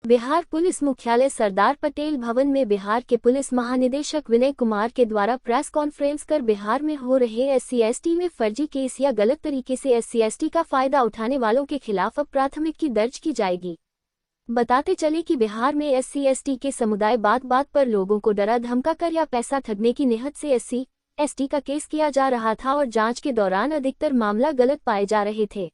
Bihar police मुख्यालय सरदार पटेल भवन में बिहार के पुलिस महानिदेशक विनय कुमार के द्वारा प्रेस कॉन्फ्रेंस कर बिहार में हो रहे SC/ST में फर्जी केस या गलत तरीके से SC/ST का फायदा उठाने वालों के खिलाफ अब प्राथमिकी दर्ज की जाएगी। बताते चले कि बिहार में SC/ST के समुदाय बात बात पर लोगों को डरा धमका कर या पैसा ठगने की निहत से SC/ST का केस किया जा रहा था और जांच के दौरान अधिकतर मामला गलत पाए जा रहे थे।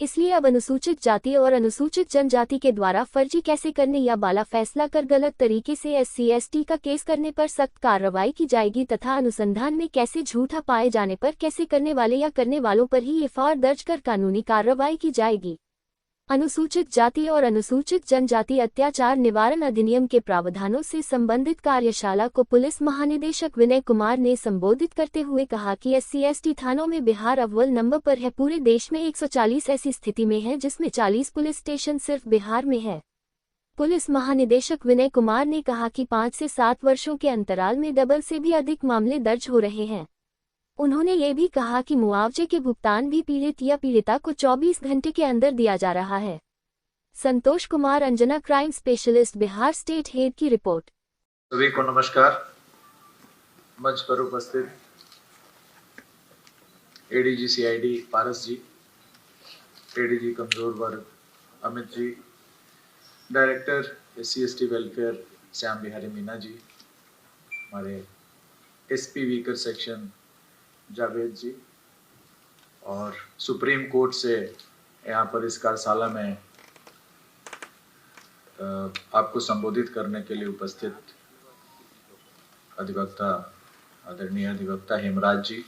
इसलिए अब अनुसूचित जाति और अनुसूचित जनजाति के द्वारा फर्जी कैसे करने या बाला फैसला कर गलत तरीके से SC/ST का केस करने पर सख्त कार्रवाई की जाएगी तथा अनुसंधान में कैसे झूठा पाए जाने पर कैसे करने वाले या करने वालों पर ही FIR दर्ज कर कानूनी कार्रवाई की जाएगी। अनुसूचित जाति और अनुसूचित जनजाति अत्याचार निवारण अधिनियम के प्रावधानों से संबंधित कार्यशाला को पुलिस महानिदेशक विनय कुमार ने संबोधित करते हुए कहा कि SC/ST थानों में बिहार अव्वल नंबर पर है। पूरे देश में 140 ऐसी स्थिति में है जिसमें 40 पुलिस स्टेशन सिर्फ बिहार में है। पुलिस महानिदेशक विनय कुमार ने कहा कि 5 से 7 वर्षों के अंतराल में डबल से भी अधिक मामले दर्ज हो रहे हैं। उन्होंने ये भी कहा कि मुआवजे के भुगतान भी पीड़ित या पीड़िता को 24 घंटे के अंदर दिया जा रहा है। Santosh Kumar, Anjana, crime specialist, Bihar state head की रिपोर्ट। सभी को नमस्कार। मंच पर उपस्थित ADG CID पारस जी, ADG कमजोर वर्ग Amit ji, director SC/ST welfare Shyam Bihari Meena ji, हमारे SP weaker section Javed ji, और सुप्रीम कोर्ट से यहाँ पर इस कार्यशाला में आपको संबोधित करने के लिए उपस्थित अधिवक्ता, आदरणीय अधिवक्ता हेमराज जी,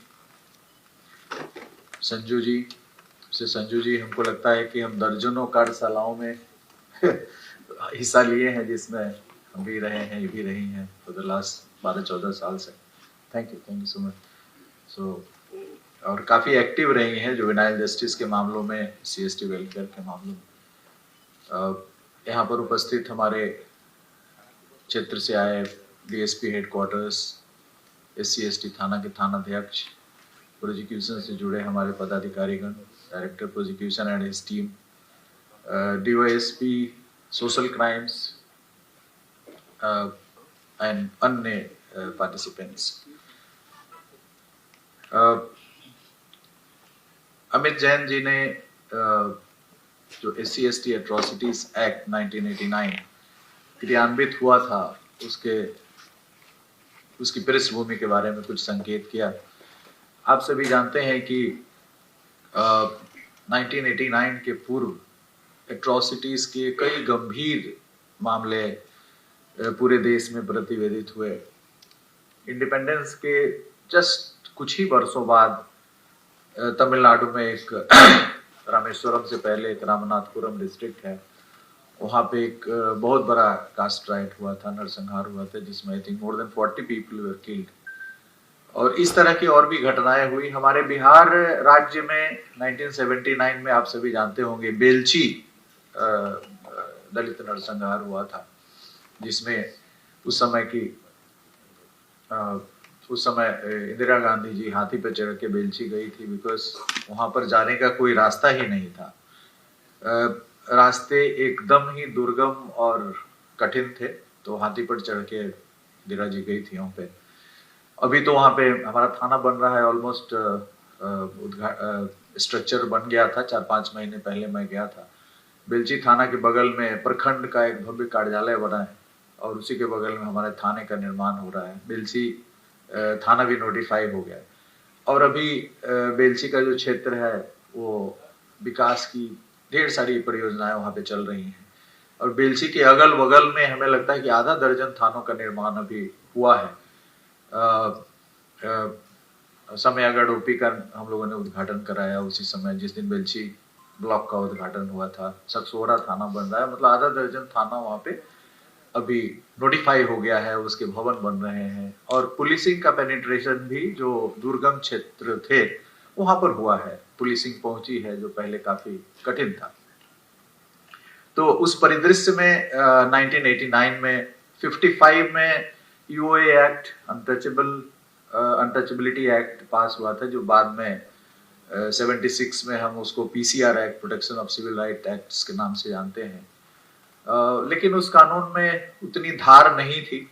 संजू जी, हमको लगता है कि हम दर्जनों कार्यशालाओं में हिस्सा लिए हैं जिसमें हम भी रहे हैं, ये भी रही हैं फॉर द लास्ट 12-14 साल से। Thank you so much. और काफ़ी एक्टिव रही हैं जुवेनाइल जस्टिस के मामलों में, SC/ST वेलफेयर के मामलों में। यहाँ पर उपस्थित हमारे क्षेत्र से आए DSP हेडक्वार्टर्स, SC/ST थाना के थानाध्यक्ष, प्रोसिक्यूशन से जुड़े हमारे पदाधिकारीगण, director prosecution and his team, DYSP social crimes and अन्य पार्टिसिपेंट्स। अमित जैन जी ने जो SC/ST एट्रोसिटीज एक्ट 1989 क्रियान्वित हुआ था उसकी पृष्ठभूमि के बारे में कुछ संकेत किया। आप सभी जानते हैं कि 1989 के पूर्व एट्रोसिटीज के कई गंभीर मामले पूरे देश में प्रतिवेदित हुए। इंडिपेंडेंस के जस्ट कुछ ही वर्षों बाद तमिलनाडु में एक रामेश्वरम से पहले एक रामनाथपुरम डिस्ट्रिक्ट है, वहाँ पे एक बहुत बड़ा कास्ट राइट हुआ था, नरसंहार हुआ था, जिसमें I think more than 40 people were killed. और इस तरह की और भी घटनाएं हुई। हमारे बिहार राज्य में 1979 में आप सभी जानते होंगे बेलची दलित नरसंहार हुआ था, जिसमें उस समय इंदिरा गांधी जी हाथी पर चढ़ के बेलची गई थी, बिकॉज वहां पर जाने का कोई रास्ता ही नहीं था। रास्ते एकदम ही दुर्गम और कठिन थे, तो हाथी पर चढ़ के इंदिरा जी गई थी वहां पे। अभी तो वहां पे हमारा थाना बन रहा है, ऑलमोस्ट स्ट्रक्चर बन गया था। 4-5 महीने पहले मैं गया था। बेलची थाना के बगल में प्रखंड का एक भव्य कार्यालय बना है और उसी के बगल में हमारे थाने का निर्माण हो रहा है। बेलची थाना भी नोटिफाई हो गया है और अभी बेलची का जो क्षेत्र है वो विकास की ढेर सारी परियोजनाएं वहां पे चल रही हैं। और बेलची के अगल बगल में हमें लगता है कि आधा दर्जन थानों का निर्माण अभी हुआ है। समयागढ़ OP का हम लोगों ने उद्घाटन कराया उसी समय जिस दिन बेलची ब्लॉक का उद्घाटन हुआ था। सकसोरा थाना बन रहा है, मतलब आधा दर्जन थाना वहां पे अभी नोटिफाई हो गया है, उसके भवन बन रहे हैं। और पुलिसिंग का पेनिट्रेशन भी जो दुर्गम क्षेत्र थे वहां पर हुआ है, पुलिसिंग पहुंची है, जो पहले काफी कठिन था। तो उस परिदृश्य में 1989 में 55 में UA एक्ट, अनटचेबिलिटी एक्ट पास हुआ था, जो बाद में 76 में हम उसको PCR act, protection of civil right acts के नाम से जानते हैं। लेकिन उस कानून में उतनी धार नहीं थी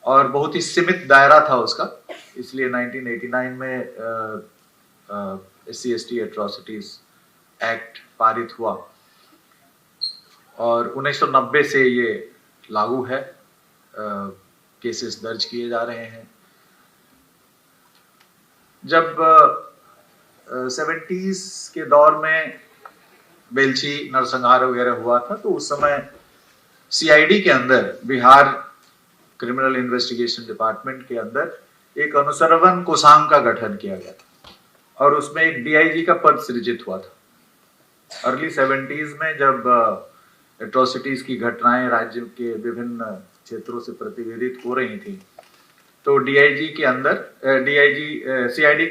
और बहुत ही सीमित दायरा था उसका, इसलिए 1989 में SC/ST एट्रोसिटीज एक्ट पारित हुआ और 1990 से ये लागू है। केसेस दर्ज किए जा रहे हैं। जब 70s के दौर में बेलछी नरसंहार वगैरह हुआ था तो उस समय CID के अंदर, बिहार क्रिमिनल इन्वेस्टिगेशन डिपार्टमेंट के अंदर एक अनुसरवन कोषांग का गठन किया गया था और उसमें एक DIG का पद सृजित हुआ था। अर्ली 70s में जब एट्रोसिटीज की घटनाएं राज्य के विभिन्न क्षेत्रों से प्रतिवेदित हो रही थी तो CID के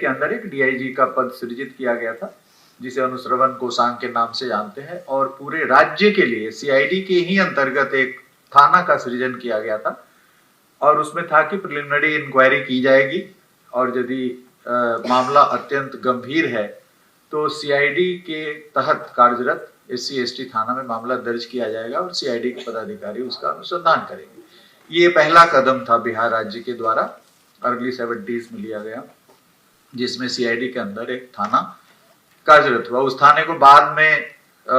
अंदर एक DIG का पद सृजित किया गया था जिसे अनुश्रवण कोषांग के नाम से जानते हैं और पूरे राज्य के लिए CID के ही अंतर्गत एक थाना का सृजन किया गया था और उसमें था कि प्रिलिमिनरी इंक्वायरी की जाएगी और यदि मामला अत्यंत गंभीर है तो CID के तहत कार्यरत SC/ST थाना में मामला दर्ज किया जाएगा और CID के पदाधिकारी उसका अनुसंधान करेंगे। ये पहला कदम था बिहार राज्य के द्वारा अर्ली 70s में लिया गया जिसमें CID के अंदर एक थाना कार्यरत हुआ। उस थाने को बाद में